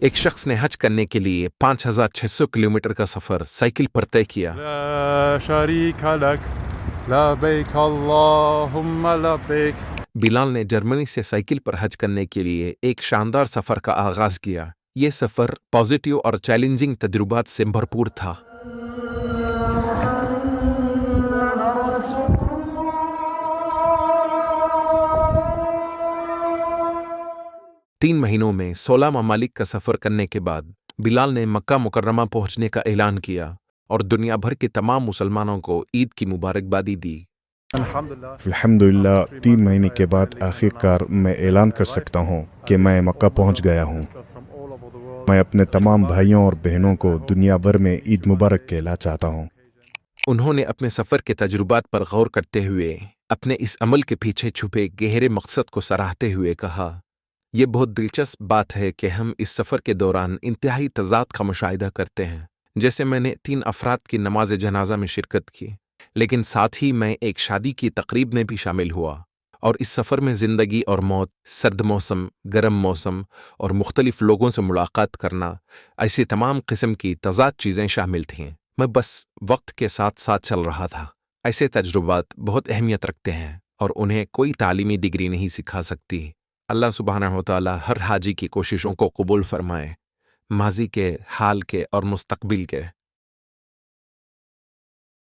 ایک شخص نے حج کرنے کے لیے 5600 کلومیٹر کا سفر سائیکل پر طے کیا۔ لا شریک لک لبیک اللہم لبیک۔ بلال نے جرمنی سے سائیکل پر حج کرنے کے لیے ایک شاندار سفر کا آغاز کیا۔ یہ سفر پازیٹیو اور چیلنجنگ تجربات سے بھرپور تھا۔ تین مہینوں میں 16 ممالک کا سفر کرنے کے بعد بلال نے مکہ مکرمہ پہنچنے کا اعلان کیا اور دنیا بھر کے تمام مسلمانوں کو عید کی مبارکبادی دی۔ الحمدللہ 3 مہینے کے بعد آخر کار میں اعلان کر سکتا ہوں کہ میں مکہ پہنچ گیا ہوں۔ میں اپنے تمام بھائیوں اور بہنوں کو دنیا بھر میں عید مبارک کہنا چاہتا ہوں۔ انہوں نے اپنے سفر کے تجربات پر غور کرتے ہوئے اپنے اس عمل کے پیچھے چھپے گہرے مقصد کو سراہتے ہوئے کہا، یہ بہت دلچسپ بات ہے کہ ہم اس سفر کے دوران انتہائی تضاد کا مشاہدہ کرتے ہیں۔ جیسے میں نے 3 افراد کی نماز جنازہ میں شرکت کی، لیکن ساتھ ہی میں ایک شادی کی تقریب میں بھی شامل ہوا، اور اس سفر میں زندگی اور موت، سرد موسم، گرم موسم اور مختلف لوگوں سے ملاقات کرنا، ایسی تمام قسم کی تضاد چیزیں شامل تھیں۔ میں بس وقت کے ساتھ ساتھ چل رہا تھا۔ ایسے تجربات بہت اہمیت رکھتے ہیں اور انہیں کوئی تعلیمی ڈگری نہیں سکھا سکتی۔ اللہ سبحانہ و تعالی ہر حاجی کی کوششوں کو قبول فرمائے، ماضی کے، حال کے اور مستقبل کے۔